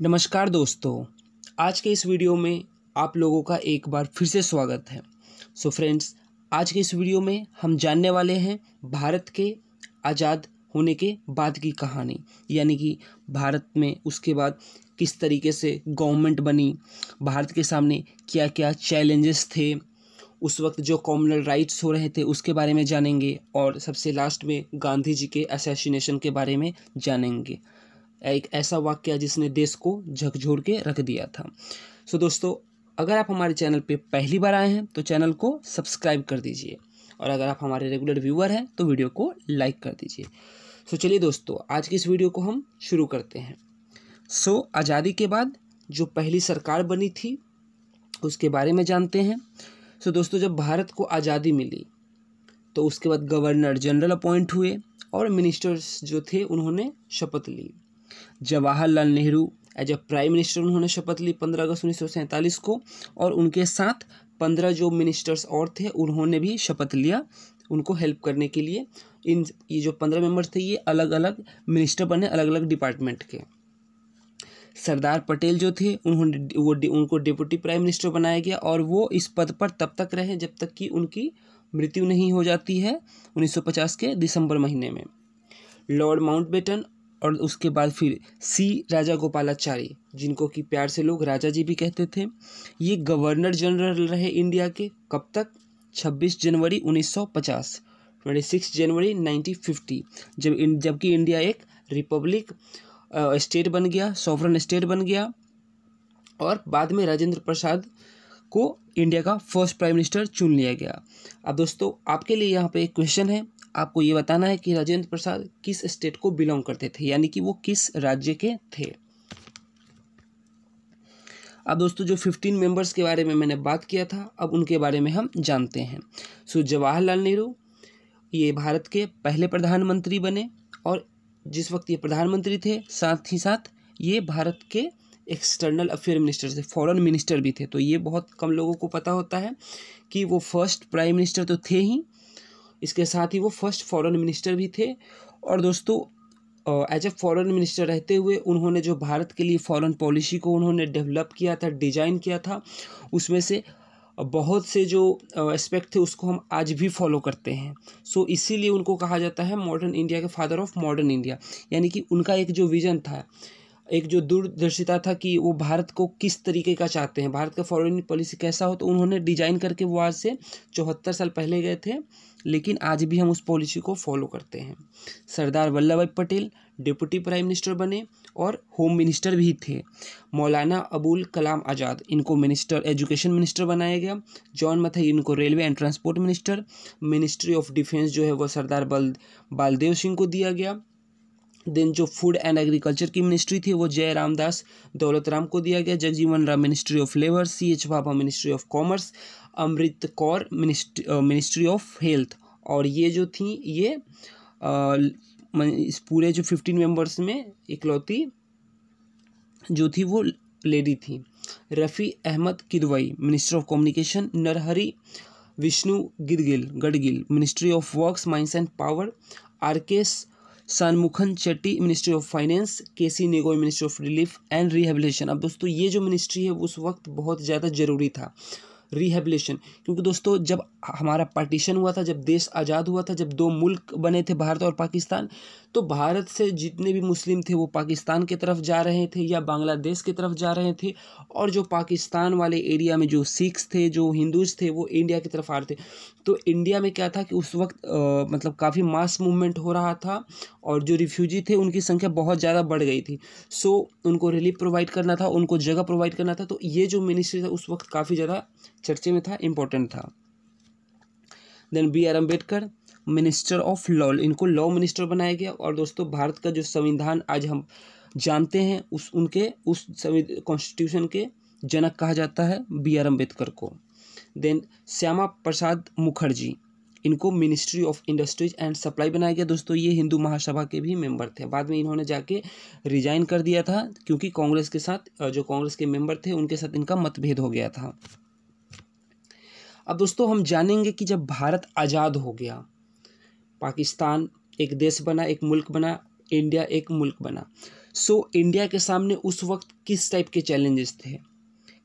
नमस्कार दोस्तों, आज के इस वीडियो में आप लोगों का एक बार फिर से स्वागत है। सो फ्रेंड्स, आज के इस वीडियो में हम जानने वाले हैं भारत के आज़ाद होने के बाद की कहानी, यानी कि भारत में उसके बाद किस तरीके से गवर्नमेंट बनी, भारत के सामने क्या क्या चैलेंजेस थे, उस वक्त जो कॉमनल राइट्स हो रहे थे उसके बारे में जानेंगे और सबसे लास्ट में गांधी जी के असैसिनेशन के बारे में जानेंगे। एक ऐसा वाक़या जिसने देश को झकझोर के रख दिया था। सो दोस्तों, अगर आप हमारे चैनल पे पहली बार आए हैं तो चैनल को सब्सक्राइब कर दीजिए और अगर आप हमारे रेगुलर व्यूअर हैं तो वीडियो को लाइक कर दीजिए। सो चलिए दोस्तों, आज की इस वीडियो को हम शुरू करते हैं। सो आज़ादी के बाद जो पहली सरकार बनी थी उसके बारे में जानते हैं। सो दोस्तों, जब भारत को आज़ादी मिली तो उसके बाद गवर्नर जनरल अपॉइंट हुए और मिनिस्टर्स जो थे उन्होंने शपथ ली। Jawaharlal Nehru as a prime minister उन्होंने शपथ ली 15 अगस्त 1947 को, और उनके साथ 15 जो मिनिस्टर्स और थे उन्होंने भी शपथ लिया उनको हेल्प करने के लिए। ये जो 15 मेंबर्स थे ये अलग अलग मिनिस्टर बने, अलग अलग डिपार्टमेंट के। सरदार पटेल जो थे उनको डिप्टी प्राइम मिनिस्टर बनाया गया और वो इस पद पर तब तक रहे जब तक कि उनकी मृत्यु नहीं हो जाती है 1950 के दिसंबर महीने में। लॉर्ड माउंटबेटन और उसके बाद फिर सी राजागोपालाचारी, जिनको कि प्यार से लोग राजा जी भी कहते थे, ये गवर्नर जनरल रहे इंडिया के। कब तक? 26 जनवरी 1950, 26 जनवरी 1950, जबकि इंडिया एक रिपब्लिक स्टेट बन गया, सॉवरन स्टेट बन गया। और बाद में राजेंद्र प्रसाद को इंडिया का फर्स्ट प्राइम मिनिस्टर चुन लिया गया। अब दोस्तों, आपके लिए यहाँ पे एक क्वेश्चन है, आपको ये बताना है कि राजेंद्र प्रसाद किस स्टेट को बिलोंग करते थे, यानी कि वो किस राज्य के थे। अब दोस्तों, जो 15 मेंबर्स के बारे में मैंने बात किया था, अब उनके बारे में हम जानते हैं। सो जवाहरलाल नेहरू ये भारत के पहले प्रधानमंत्री बने और जिस वक्त ये प्रधानमंत्री थे साथ ही साथ ये भारत के एक्सटर्नल अफेयर मिनिस्टर थे, फॉरेन मिनिस्टर भी थे। तो ये बहुत कम लोगों को पता होता है कि वो फर्स्ट प्राइम मिनिस्टर तो थे ही, इसके साथ ही वो फर्स्ट फॉरेन मिनिस्टर भी थे। और दोस्तों, एज ए फॉरेन मिनिस्टर रहते हुए उन्होंने जो भारत के लिए फॉरेन पॉलिसी को उन्होंने डेवलप किया था, डिजाइन किया था, उसमें से बहुत से जो एस्पेक्ट थे उसको हम आज भी फॉलो करते हैं। सो इसीलिए उनको कहा जाता है मॉडर्न इंडिया के फादर ऑफ मॉडर्न इंडिया, यानी कि उनका एक जो विजन था, एक जो दूरदर्शिता था कि वो भारत को किस तरीके का चाहते हैं, भारत का फॉरेन पॉलिसी कैसा हो, तो उन्होंने डिजाइन करके वो आज से 74 साल पहले गए थे, लेकिन आज भी हम उस पॉलिसी को फॉलो करते हैं। सरदार वल्लभ भाई पटेल डिप्टी प्राइम मिनिस्टर बने और होम मिनिस्टर भी थे। मौलाना अबुल कलाम आज़ाद, इनको मिनिस्टर एजुकेशन मिनिस्टर बनाया गया। जॉन मथाई, इनको railway and transport minister. Ministry of defence जो है वो सरदार बालदेव सिंह को दिया गया। देन जो फूड एंड एग्रीकल्चर की मिनिस्ट्री थी वो जय रामदास दौलत राम को दिया गया। Jagjivan Ram ministry of labour. CH Bhabha ministry of commerce. Amrit Kaur ministry of health. और ये जो थी ये इस पूरे जो 15 मेंबर्स में इकलौती जो थी वो लेडी थी। Rafi Ahmed Kidwai minister of communication. Narhari Vishnu Gadgil ministry of works, mines and power. RK Shanmukham Chetty ministry of finance. KC Neogy ministry of relief and rehabilitation. अब दोस्तों, ये जो मिनिस्ट्री है उस वक्त बहुत ज़्यादा ज़रूरी था, रिहेबिलिटेशन, क्योंकि दोस्तों जब हमारा पार्टीशन हुआ था, जब देश आज़ाद हुआ था, जब दो मुल्क बने थे भारत और पाकिस्तान, तो भारत से जितने भी मुस्लिम थे वो पाकिस्तान की तरफ जा रहे थे या बांग्लादेश की तरफ जा रहे थे, और जो पाकिस्तान वाले एरिया में जो सिख्स थे, जो हिंदूज थे, वो इंडिया की तरफ आ रहे थे। तो इंडिया में क्या था कि उस वक्त मतलब काफ़ी मास मूवमेंट हो रहा था और जो रिफ्यूजी थे उनकी संख्या बहुत ज़्यादा बढ़ गई थी। सो उनको रिलीफ प्रोवाइड करना था, उनको जगह प्रोवाइड करना था। तो ये जो मिनिस्ट्री था उस वक्त काफ़ी ज़्यादा चर्चे में था, इम्पोर्टेंट था। Then BR Ambedkar minister of law, इनको लॉ मिनिस्टर बनाया गया। और दोस्तों, भारत का जो संविधान आज हम जानते हैं उस कॉन्स्टिट्यूशन के जनक कहा जाता है BR अम्बेडकर को। देन श्यामा प्रसाद मुखर्जी, इनको ministry of industries and supply बनाया गया। दोस्तों, ये हिंदू महासभा के भी मेंबर थे, बाद में इन्होंने जाके रिजाइन कर दिया था क्योंकि कांग्रेस के साथ जो कांग्रेस के मेंबर थे उनके साथ इनका मतभेद हो गया था। अब दोस्तों, हम जानेंगे कि जब भारत आज़ाद हो गया, पाकिस्तान एक देश बना, एक मुल्क बना, इंडिया एक मुल्क बना। सो इंडिया के सामने उस वक्त किस टाइप के चैलेंजेस थे,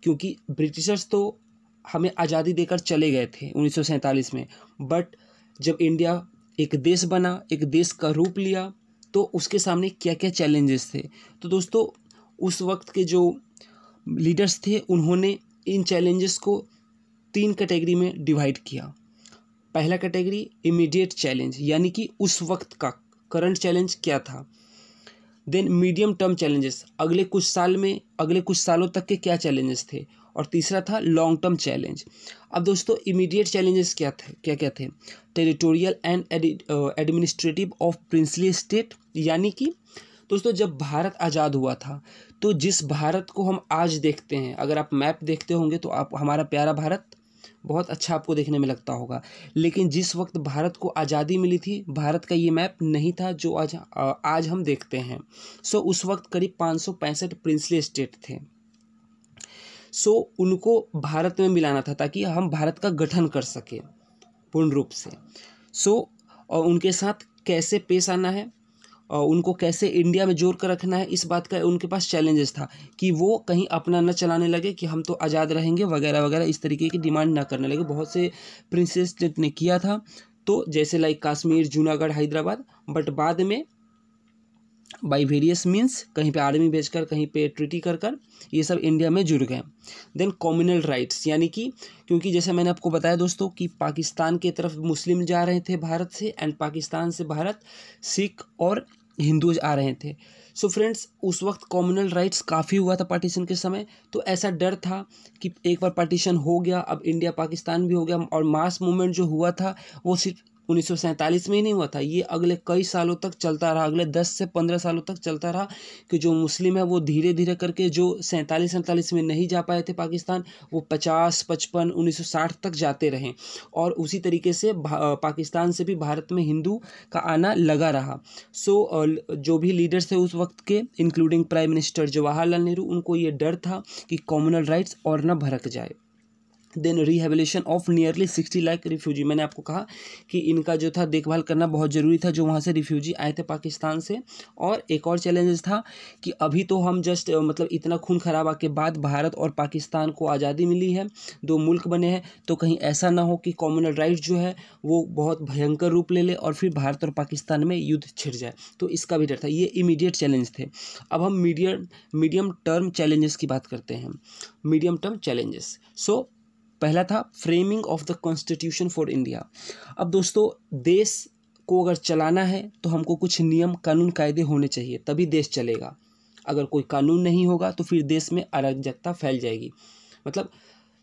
क्योंकि ब्रिटिशर्स तो हमें आज़ादी देकर चले गए थे 1947 में, बट जब इंडिया एक देश बना, एक देश का रूप लिया, तो उसके सामने क्या क्या चैलेंजेस थे। तो दोस्तों उस वक्त के जो लीडर्स थे उन्होंने इन चैलेंजेस को 3 कैटेगरी में डिवाइड किया। पहला कैटेगरी इमीडिएट चैलेंज, यानी कि उस वक्त का करंट चैलेंज क्या था। देन मीडियम टर्म चैलेंजेस, अगले कुछ साल में, अगले कुछ सालों तक के क्या चैलेंजेस थे। और तीसरा था लॉन्ग टर्म चैलेंज। अब दोस्तों इमीडिएट चैलेंजेस क्या थे, territorial and administrative of princely state, यानी कि दोस्तों जब भारत आज़ाद हुआ था तो जिस भारत को हम आज देखते हैं, अगर आप मैप देखते होंगे तो आप हमारा प्यारा भारत बहुत अच्छा आपको देखने में लगता होगा, लेकिन जिस वक्त भारत को आज़ादी मिली थी भारत का ये मैप नहीं था जो आज हम देखते हैं। सो उस वक्त करीब 565 प्रिंसली स्टेट थे। सो उनको भारत में मिलाना था ताकि हम भारत का गठन कर सके पूर्ण रूप से। सो और उनके साथ कैसे पेश आना है और उनको कैसे इंडिया में जोड़ कर रखना है, इस बात का उनके पास चैलेंजेस था कि वो कहीं अपना न चलाने लगे कि हम तो आज़ाद रहेंगे वगैरह वगैरह, इस तरीके की डिमांड ना करने लगे। बहुत से प्रिंसेस स्टेट ने किया था, तो जैसे लाइक कश्मीर, जूनागढ़, हैदराबाद, बट बाद में बाई वेरियस मीन्स कहीं पे आर्मी भेजकर, कहीं पे ट्रीटी कर ये सब इंडिया में जुड़ गए। देन कम्युनल राइट्स, यानी कि क्योंकि जैसे मैंने आपको बताया दोस्तों कि पाकिस्तान के तरफ मुस्लिम जा रहे थे भारत से, एंड पाकिस्तान से भारत सिख और हिंदू आ रहे थे। सो फ्रेंड्स उस वक्त कम्युनल राइट्स काफ़ी हुआ था पार्टीशन के समय, तो ऐसा डर था कि एक बार पार्टीशन हो गया, अब इंडिया पाकिस्तान भी हो गया, और मास मूवमेंट जो हुआ था वो सिर्फ 1947 में ही नहीं हुआ था, ये अगले कई सालों तक चलता रहा, अगले 10 से 15 सालों तक चलता रहा कि जो मुस्लिम है वो धीरे धीरे करके जो 47 में नहीं जा पाए थे पाकिस्तान, वो 50, 55, 1960 तक जाते रहे, और उसी तरीके से पाकिस्तान से भी भारत में हिंदू का आना लगा रहा। सो जो भी लीडर्स थे उस वक्त के, including prime minister Jawaharlal Nehru, उनको ये डर था कि कम्युनल राइट्स और न भड़क जाए। Then rehabilitation of nearly 60 lakh refugee, मैंने आपको कहा कि इनका जो था देखभाल करना बहुत ज़रूरी था जो वहाँ से रिफ्यूजी आए थे पाकिस्तान से। और एक और चैलेंजेस था कि अभी तो हम जस्ट मतलब इतना खून खराबा के बाद भारत और पाकिस्तान को आज़ादी मिली है, 2 मुल्क बने हैं, तो कहीं ऐसा ना हो कि कम्युनल राइट्स जो है वो बहुत भयंकर रूप ले ले और फिर भारत और पाकिस्तान में युद्ध छिड़ जाए, तो इसका भी डर था। ये इमीडिएट चैलेंज थे। अब हम मीडियम टर्म चैलेंजेस की बात करते हैं। मीडियम टर्म चैलेंजेस, सो पहला था framing of the constitution for India. अब दोस्तों देश को अगर चलाना है तो हमको कुछ नियम कानून कायदे होने चाहिए, तभी देश चलेगा। अगर कोई कानून नहीं होगा तो फिर देश में अराजकता फैल जाएगी। मतलब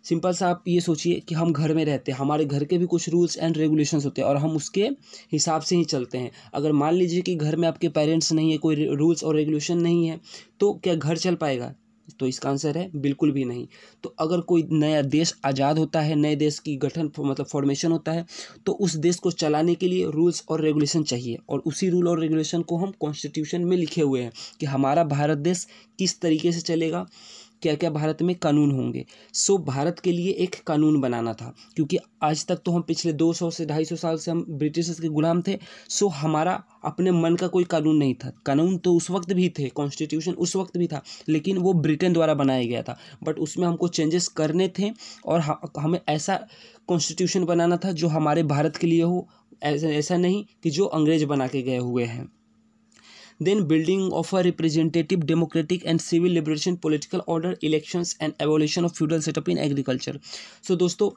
सिंपल सा आप ये सोचिए कि हम घर में रहते हैं, हमारे घर के भी कुछ रूल्स एंड रेगुलेशंस होते हैं और हम उसके हिसाब से ही चलते हैं। अगर मान लीजिए कि घर में आपके पेरेंट्स नहीं है, कोई रूल्स और रेगुलेशन नहीं है, तो क्या घर चल पाएगा? तो इसका आंसर है बिल्कुल भी नहीं। तो अगर कोई नया देश आज़ाद होता है, नए देश की गठन मतलब फॉर्मेशन होता है, तो उस देश को चलाने के लिए रूल्स और रेगुलेशन चाहिए, और उसी रूल और रेगुलेशन को हम कॉन्स्टिट्यूशन में लिखे हुए हैं कि हमारा भारत देश किस तरीके से चलेगा, क्या क्या भारत में कानून होंगे। सो भारत के लिए एक कानून बनाना था, क्योंकि आज तक तो हम पिछले 200 से 250 साल से हम ब्रिटिशर्स के गुलाम थे। सो हमारा अपने मन का कोई कानून नहीं था। कानून तो उस वक्त भी थे, कॉन्स्टिट्यूशन उस वक्त भी था, लेकिन वो ब्रिटेन द्वारा बनाया गया था, बट उसमें हमको चेंजेस करने थे और हमें ऐसा कॉन्स्टिट्यूशन बनाना था जो हमारे भारत के लिए हो, ऐसा नहीं कि जो अंग्रेज बना के गए हुए हैं। Then building of a representative, democratic and civil liberation, political order, elections and abolition of feudal setup in agriculture. So दोस्तों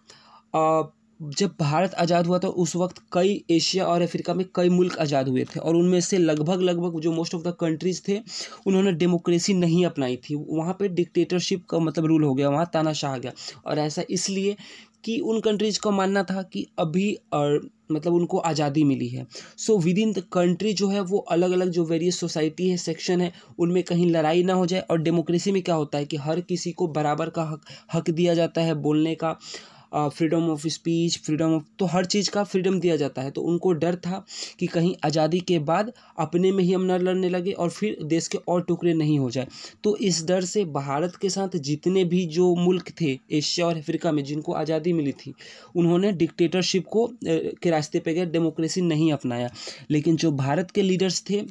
जब भारत आज़ाद हुआ था उस वक्त कई एशिया और अफ्रीका में कई मुल्क आज़ाद हुए थे, और उनमें से लगभग जो मोस्ट ऑफ द कंट्रीज़ थे उन्होंने डेमोक्रेसी नहीं अपनाई थी। वहाँ पे डिक्टेटरशिप का मतलब रूल हो गया, वहाँ तानाशाह आ गया। और ऐसा इसलिए कि उन कंट्रीज़ को मानना था कि अभी मतलब उनको आज़ादी मिली है। So with in the country जो है वो अलग अलग जो वेरियस सोसाइटी है, सेक्शन है, उनमें कहीं लड़ाई ना हो जाए। और डेमोक्रेसी में क्या होता है कि हर किसी को बराबर का हक दिया जाता है, बोलने का, freedom of speech, freedom of, तो हर चीज़ का फ्रीडम दिया जाता है। तो उनको डर था कि कहीं आज़ादी के बाद अपने में ही हम न लड़ने लगे और फिर देश के और टुकड़े नहीं हो जाए। तो इस डर से भारत के साथ जितने भी जो मुल्क थे एशिया और अफ्रीका में जिनको आज़ादी मिली थी, उन्होंने डिक्टेटरशिप के रास्ते पे गए, डेमोक्रेसी नहीं अपनाया। लेकिन जो भारत के लीडर्स थे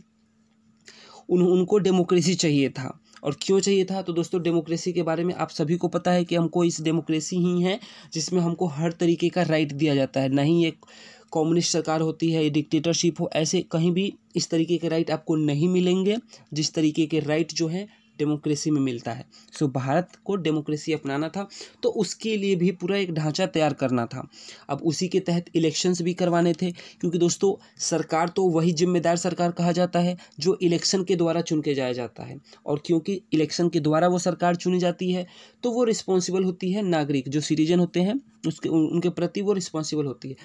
उनको डेमोक्रेसी चाहिए था। और क्यों चाहिए था? तो दोस्तों डेमोक्रेसी के बारे में आप सभी को पता है कि हमको इस डेमोक्रेसी ही है जिसमें हमको हर तरीके का राइट दिया जाता है। नहीं एक कम्युनिस्ट सरकार होती है, डिक्टेटरशिप हो, ऐसे कहीं भी इस तरीके के राइट आपको नहीं मिलेंगे जिस तरीके के राइट जो है डेमोक्रेसी में मिलता है। सो भारत को डेमोक्रेसी अपनाना था, तो उसके लिए भी पूरा एक ढांचा तैयार करना था। अब उसी के तहत इलेक्शंस भी करवाने थे, क्योंकि दोस्तों सरकार तो वही जिम्मेदार सरकार कहा जाता है जो इलेक्शन के द्वारा चुन के जाया जाता है। और क्योंकि इलेक्शन के द्वारा वो सरकार चुनी जाती है तो वो रिस्पॉन्सिबल होती है, नागरिक जो सिटीजन होते हैं उनके प्रति वो रिस्पॉन्सिबल होती है।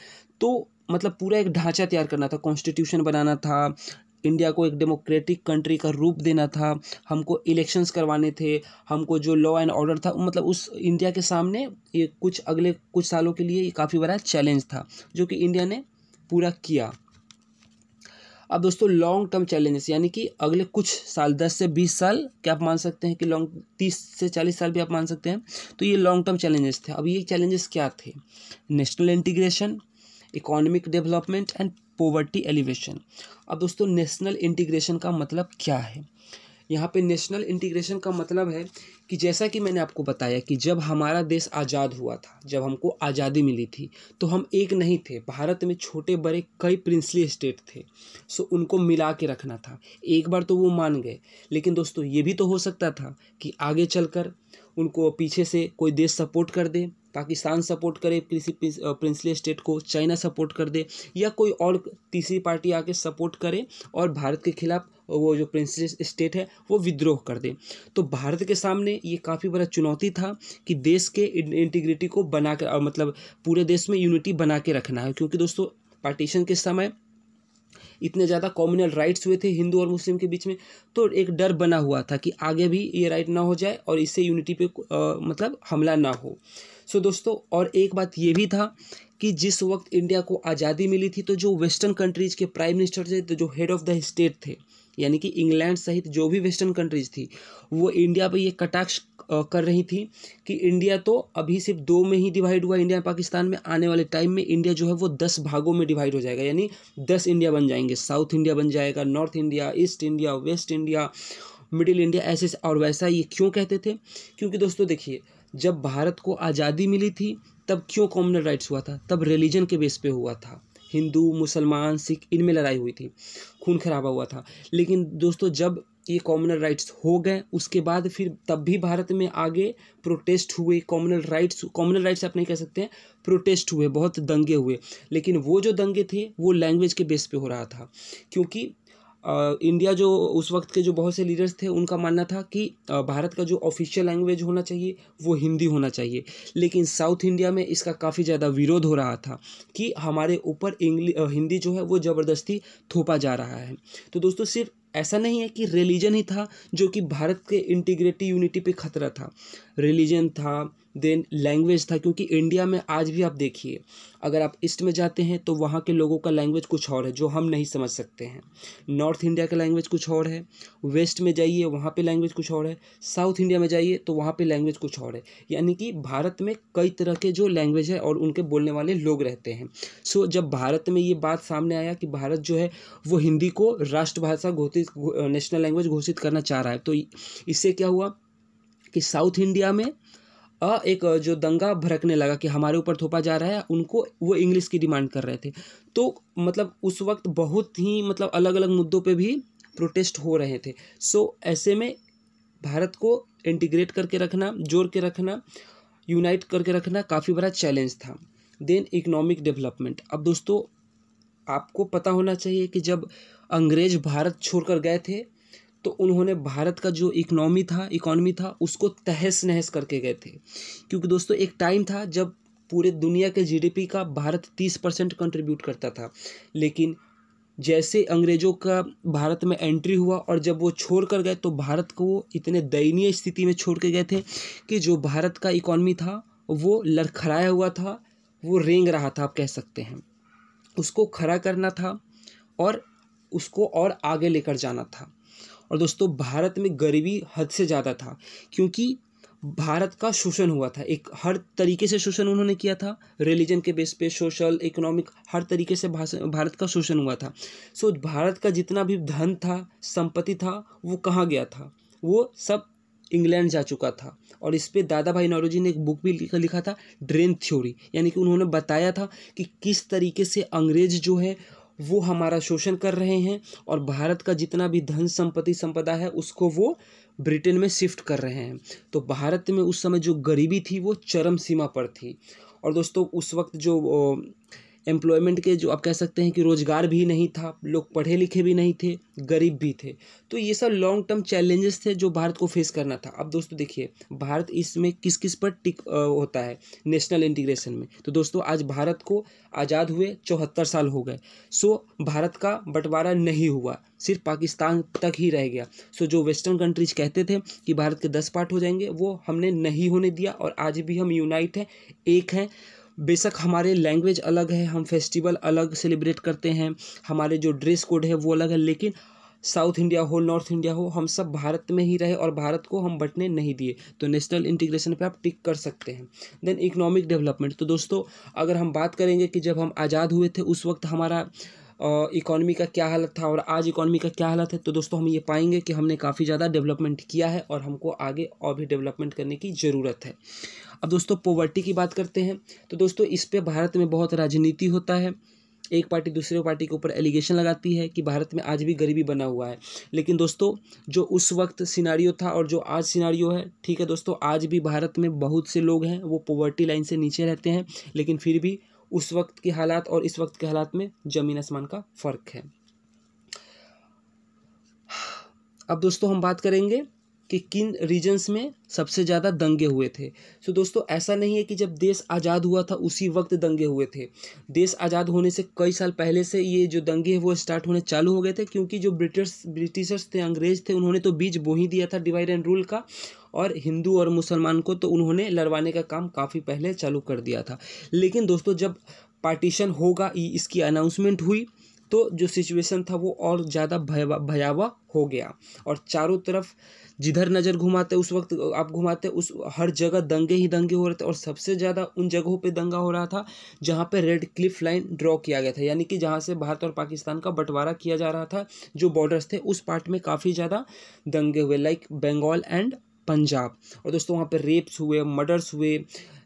तो मतलब पूरा एक ढांचा तैयार करना था, कॉन्स्टिट्यूशन बनाना था, इंडिया को एक डेमोक्रेटिक कंट्री का रूप देना था, हमको इलेक्शंस करवाने थे, हमको जो लॉ एंड ऑर्डर था मतलब उस इंडिया के सामने ये अगले कुछ सालों के लिए ये काफ़ी बड़ा चैलेंज था जो कि इंडिया ने पूरा किया। अब दोस्तों लॉन्ग टर्म चैलेंजेस यानी कि अगले कुछ साल 10 से 20 साल क्या आप मान सकते हैं कि 30 से 40 साल भी आप मान सकते हैं, तो ये लॉन्ग टर्म चैलेंजेस थे। अब ये चैलेंजेस क्या थे? National integration, economic development and poverty alleviation. अब दोस्तों नेशनल इंटीग्रेशन का मतलब क्या है? यहाँ पे नेशनल इंटीग्रेशन का मतलब है कि जैसा कि मैंने आपको बताया कि जब हमारा देश आज़ाद हुआ था, जब हमको आज़ादी मिली थी, तो हम एक नहीं थे, भारत में छोटे बड़े कई प्रिंसली स्टेट थे। सो उनको मिला के रखना था। एक बार तो वो मान गए, लेकिन दोस्तों ये भी तो हो सकता था कि आगे चलकर उनको पीछे से कोई देश सपोर्ट कर दे, पाकिस्तान सपोर्ट करे किसी प्रिंसली स्टेट को, चाइना सपोर्ट कर दे, या कोई और तीसरी पार्टी आके सपोर्ट करे और भारत के खिलाफ वो जो प्रिंसली स्टेट है वो विद्रोह कर दे। तो भारत के सामने ये काफ़ी बड़ा चुनौती था कि देश के इंटीग्रिटी को बना कर मतलब पूरे देश में यूनिटी बना के रखना है, क्योंकि दोस्तों पार्टीशन के समय इतने ज़्यादा कॉम्युनल राइट्स हुए थे हिंदू और मुस्लिम के बीच में, तो एक डर बना हुआ था कि आगे भी ये राइट ना हो जाए और इससे यूनिटी पे मतलब हमला ना हो। सो दोस्तों और एक बात ये भी था कि जिस वक्त इंडिया को आज़ादी मिली थी तो जो वेस्टर्न कंट्रीज़ के प्राइम मिनिस्टर थे, तो जो हेड ऑफ़ द स्टेट थे, यानी कि इंग्लैंड सहित जो भी वेस्टर्न कंट्रीज़ थी, वो इंडिया पे ये कटाक्ष कर रही थी कि इंडिया तो अभी सिर्फ 2 में ही डिवाइड हुआ, इंडिया पाकिस्तान में आने वाले टाइम में इंडिया जो है वो 10 भागों में डिवाइड हो जाएगा, यानी 10 इंडिया बन जाएंगे। साउथ इंडिया बन जाएगा, north India, east India, waste India, middle India, ऐसे और वैसा। ये क्यों कहते थे? क्योंकि दोस्तों देखिए, जब भारत को आज़ादी मिली थी तब क्यों कॉमनल राइट्स हुआ था? तब रिलीजन के बेस पे हुआ था, हिंदू मुसलमान सिख इनमें लड़ाई हुई थी, खून खराबा हुआ था। लेकिन दोस्तों जब ये कॉमनल राइट्स हो गए उसके बाद फिर तब भी भारत में आगे प्रोटेस्ट हुए, कॉमनल राइट्स आप नहीं कह सकते हैं, प्रोटेस्ट हुए, बहुत दंगे हुए। लेकिन वो जो दंगे थे वो लैंग्वेज के बेस पे हो रहा था, क्योंकि इंडिया जो उस वक्त के जो बहुत से लीडर्स थे उनका मानना था कि भारत का जो ऑफिशियल लैंग्वेज होना चाहिए वो हिंदी होना चाहिए। लेकिन साउथ इंडिया में इसका काफ़ी ज़्यादा विरोध हो रहा था कि हमारे ऊपर हिंदी जो है वो ज़बरदस्ती थोपा जा रहा है। तो दोस्तों सिर्फ ऐसा नहीं है कि रिलीजन ही था जो कि भारत के इंटीग्रिटी यूनिटी पे खतरा था, रिलीजन था, देन लैंग्वेज था, क्योंकि इंडिया में आज भी आप देखिए अगर आप ईस्ट में जाते हैं तो वहाँ के लोगों का लैंग्वेज कुछ और है जो हम नहीं समझ सकते हैं, नॉर्थ इंडिया का लैंग्वेज कुछ और है, वेस्ट में जाइए वहाँ पे लैंग्वेज कुछ और है, साउथ इंडिया में जाइए तो वहाँ पे लैंग्वेज कुछ और है। यानी कि भारत में कई तरह के जो लैंग्वेज है और उनके बोलने वाले लोग रहते हैं। सो जब भारत में ये बात सामने आया कि भारत जो है वो हिंदी को राष्ट्रभाषा घोषित, नेशनल लैंग्वेज घोषित करना चाह रहा है, तो इससे क्या हुआ कि साउथ इंडिया में एक जो दंगा भड़कने लगा कि हमारे ऊपर थोपा जा रहा है, उनको वो इंग्लिश की डिमांड कर रहे थे। तो मतलब उस वक्त बहुत ही मतलब अलग अलग मुद्दों पे भी प्रोटेस्ट हो रहे थे। सो ऐसे में भारत को इंटीग्रेट करके रखना, जोड़ के रखना, यूनाइट करके रखना काफ़ी बड़ा चैलेंज था। Then economic development. अब दोस्तों आपको पता होना चाहिए कि जब अंग्रेज भारत छोड़कर गए थे तो उन्होंने भारत का जो इकोनॉमी था उसको तहस नहस करके गए थे, क्योंकि दोस्तों एक टाइम था जब पूरे दुनिया के जीडीपी का भारत 30% कंट्रीब्यूट करता था। लेकिन जैसे अंग्रेज़ों का भारत में एंट्री हुआ और जब वो छोड़ कर गए तो भारत को इतने दयनीय स्थिति में छोड़ के गए थे कि जो भारत का इकोनॉमी था वो लड़खड़ाया हुआ था, वो रेंग रहा था, आप कह सकते हैं। उसको खड़ा करना था और उसको और आगे लेकर जाना था। और दोस्तों भारत में गरीबी हद से ज़्यादा था, क्योंकि भारत का शोषण हुआ था, एक हर तरीके से शोषण उन्होंने किया था, रिलीजन के बेस पे, सोशल, इकोनॉमिक, हर तरीके से भारत का शोषण हुआ था। सो भारत का जितना भी धन था, संपत्ति था, वो कहाँ गया था? वो सब इंग्लैंड जा चुका था। और इस पे दादा भाई नौरोजी ने एक बुक भी लिखा था, ड्रेन थ्योरी, यानी कि उन्होंने बताया था कि किस तरीके से अंग्रेज जो है वो हमारा शोषण कर रहे हैं और भारत का जितना भी धन संपत्ति संपदा है उसको वो ब्रिटेन में शिफ्ट कर रहे हैं। तो भारत में उस समय जो गरीबी थी वो चरम सीमा पर थी। और दोस्तों उस वक्त जो एम्प्लॉयमेंट के जो आप कह सकते हैं कि रोज़गार भी नहीं था, लोग पढ़े लिखे भी नहीं थे, गरीब भी थे। तो ये सब लॉन्ग टर्म चैलेंजेस थे जो भारत को फेस करना था। अब दोस्तों देखिए, भारत इसमें किस किस पर टिक होता है नेशनल इंटीग्रेशन में। तो दोस्तों आज भारत को आज़ाद हुए 74 साल हो गए। सो भारत का बंटवारा नहीं हुआ, सिर्फ पाकिस्तान तक ही रह गया। सो जो वेस्टर्न कंट्रीज कहते थे कि भारत के 10 पार्ट हो जाएंगे, वो हमने नहीं होने दिया और आज भी हम यूनाइट हैं, एक हैं। बेशक हमारे लैंग्वेज अलग है, हम फेस्टिवल अलग सेलिब्रेट करते हैं, हमारे जो ड्रेस कोड है वो अलग है, लेकिन साउथ इंडिया हो, नॉर्थ इंडिया हो, हम सब भारत में ही रहे और भारत को हम बंटने नहीं दिए। तो नेशनल इंटीग्रेशन पे आप टिक कर सकते हैं। देन इकोनॉमिक डेवलपमेंट, तो दोस्तों अगर हम बात करेंगे कि जब हम आज़ाद हुए थे उस वक्त हमारा इकॉनमी का क्या हालत था और आज इकॉनमी का क्या हालत है, तो दोस्तों हम ये पाएंगे कि हमने काफ़ी ज़्यादा डेवलपमेंट किया है और हमको आगे और भी डेवलपमेंट करने की ज़रूरत है। अब दोस्तों पॉवर्टी की बात करते हैं। तो दोस्तों इस पे भारत में बहुत राजनीति होता है, एक पार्टी दूसरे पार्टी के ऊपर एलिगेशन लगाती है कि भारत में आज भी गरीबी बना हुआ है। लेकिन दोस्तों जो उस वक्त सिनारियो था और जो आज सिनारियो है, ठीक है दोस्तों, आज भी भारत में बहुत से लोग हैं वो पॉवर्टी लाइन से नीचे रहते हैं, लेकिन फिर भी उस वक्त के हालात और इस वक्त के हालात में ज़मीन आसमान का फ़र्क है। अब दोस्तों हम बात करेंगे कि किन रीजन्स में सबसे ज़्यादा दंगे हुए थे। सो दोस्तों ऐसा नहीं है कि जब देश आज़ाद हुआ था उसी वक्त दंगे हुए थे। देश आज़ाद होने से कई साल पहले से ये जो दंगे हैं वो स्टार्ट होने चालू हो गए थे, क्योंकि जो ब्रिटिशर्स थे, अंग्रेज थे, उन्होंने तो बीज बो ही दिया था डिवाइड एंड रूल का, और हिंदू और मुसलमान को तो उन्होंने लड़वाने का काम काफ़ी पहले चालू कर दिया था। लेकिन दोस्तों जब पार्टीशन होगा, इसकी अनाउंसमेंट हुई, तो जो सिचुएशन था वो और ज़्यादा भयावह हो गया और चारों तरफ जिधर नज़र घुमाते उस वक्त आप घुमाते उस हर जगह दंगे ही दंगे हो रहे थे। और सबसे ज़्यादा उन जगहों पे दंगा हो रहा था जहाँ पे रेड क्लिफ लाइन ड्रॉ किया गया था, यानी कि जहाँ से भारत और पाकिस्तान का बंटवारा किया जा रहा था, जो बॉर्डर्स थे उस पार्ट में काफ़ी ज़्यादा दंगे हुए, लाइक बंगाल एंड पंजाब। और दोस्तों वहाँ पे रेप्स हुए, मर्डर्स हुए।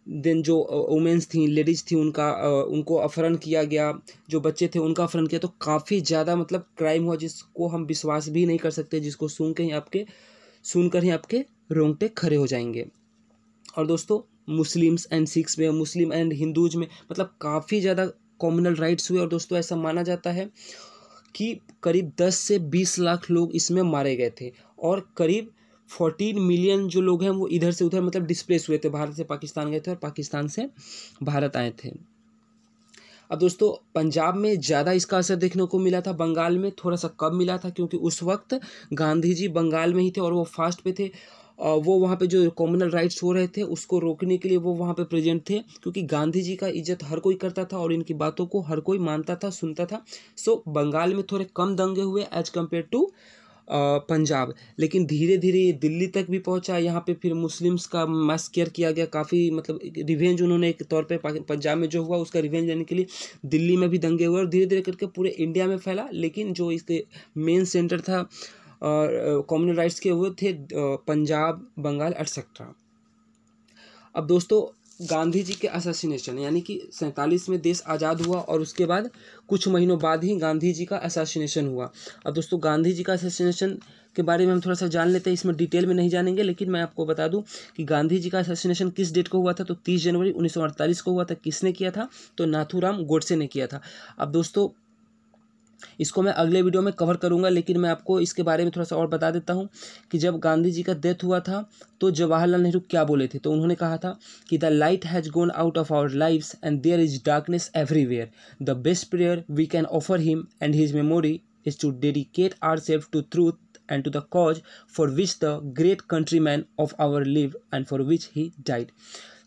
देन जो वुमेंस थी, लेडीज़ थी, उनको अपहरण किया गया, जो बच्चे थे उनका अपहरण किया। तो काफ़ी ज़्यादा मतलब क्राइम हुआ जिसको हम विश्वास भी नहीं कर सकते, जिसको सुनकर ही आपके रोंगटे खड़े हो जाएंगे। और दोस्तों मुस्लिम्स एंड सिख्स में, मुस्लिम एंड हिंदूज में मतलब काफ़ी ज़्यादा कम्युनल राइट्स हुए। और दोस्तों ऐसा माना जाता है कि करीब 10 से 20 लाख लोग इसमें मारे गए थे और करीब 14 मिलियन जो लोग हैं वो इधर से उधर मतलब डिस्प्लेस हुए थे, भारत से पाकिस्तान गए थे और पाकिस्तान से भारत आए थे। अब दोस्तों पंजाब में ज़्यादा इसका असर देखने को मिला था, बंगाल में थोड़ा सा कम मिला था, क्योंकि उस वक्त गांधी जी बंगाल में ही थे और वो फास्ट पे थे। वो वहाँ पे जो कम्युनल राइट्स हो रहे थे उसको रोकने के लिए वो वहाँ पे प्रेजेंट थे, क्योंकि गांधी जी का इज्जत हर कोई करता था और इनकी बातों को हर कोई मानता था, सुनता था। सो बंगाल में थोड़े कम दंगे हुए एज कम्पेयर टू पंजाब। लेकिन धीरे धीरे ये दिल्ली तक भी पहुंचा, यहाँ पे फिर मुस्लिम्स का मैसकेयर किया गया, काफ़ी मतलब रिवेंज उन्होंने एक तौर पे पंजाब में जो हुआ उसका रिवेंज लेने के लिए दिल्ली में भी दंगे हुए और धीरे धीरे करके पूरे इंडिया में फैला। लेकिन जो इसके मेन सेंटर था कम्युनल राइट्स के वो थे पंजाब, बंगाल एटसेट्रा। अब दोस्तों गांधी जी के असैसिनेशन, यानी कि 47 में देश आज़ाद हुआ और उसके बाद कुछ महीनों बाद ही गांधी जी का असैसिनेशन हुआ। अब दोस्तों गांधी जी का असैसिनेशन के बारे में हम थोड़ा सा जान लेते हैं, इसमें डिटेल में नहीं जानेंगे, लेकिन मैं आपको बता दूं कि गांधी जी का असैसिनेशन किस डेट को हुआ था। तो 30 जनवरी 1948 को हुआ था। किसने किया था? तो नाथूराम गोडसे ने किया था। अब दोस्तों इसको मैं अगले वीडियो में कवर करूंगा, लेकिन मैं आपको इसके बारे में थोड़ा सा और बता देता हूं कि जब गांधी जी का डेथ हुआ था तो जवाहरलाल नेहरू क्या बोले थे। तो उन्होंने कहा था कि the light has gone out of our lives and there is darkness everywhere. The best prayer we can offer him and his memory is to dedicate ourself to truth and to the cause for which the great countryman of our lived and for which he died।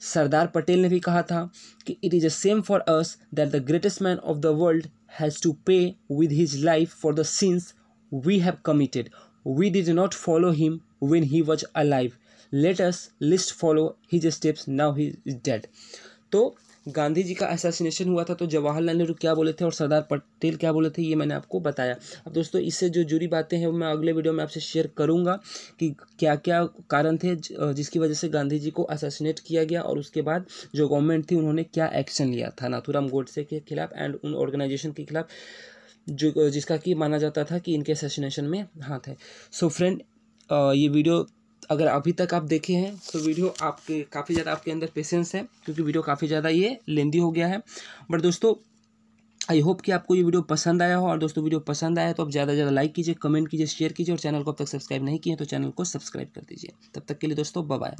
Sardar Patel ने भी कहा था कि it is a shame for us that the greatest man of the world has to pay with his life for the sins we have committed. We did not follow him when he was alive. Let us list follow his steps, now he is dead. तो गांधी जी का assassination हुआ था तो जवाहरलाल नेहरू क्या बोले थे और सरदार पटेल क्या बोले थे, ये मैंने आपको बताया। अब दोस्तों इससे जो जुड़ी बातें हैं वो मैं अगले वीडियो में आपसे शेयर करूंगा कि क्या क्या कारण थे जिसकी वजह से गांधी जी को असैसिनेट किया गया, और उसके बाद जो गवर्नमेंट थी उन्होंने क्या एक्शन लिया था नाथूराम गोडसे के खिलाफ एंड उन ऑर्गेनाइजेशन के खिलाफ जो जिसका कि माना जाता था कि इनके असैसिनेशन में हाथ है। सो फ्रेंड, ये वीडियो अगर अभी तक आप देखे हैं तो वीडियो आपके काफ़ी ज़्यादा आपके अंदर पेशेंस है, क्योंकि वीडियो काफ़ी ज़्यादा ये लेंदी हो गया है। बट दोस्तों आई होप कि आपको ये वीडियो पसंद आया हो, और दोस्तों वीडियो पसंद आया तो आप ज़्यादा से ज़्यादा लाइक कीजिए, कमेंट कीजिए, शेयर कीजिए, और चैनल को अब तक सब्सक्राइब नहीं किए तो चैनल को सब्सक्राइब कर दीजिए। तब तक के लिए दोस्तों बाय बाय।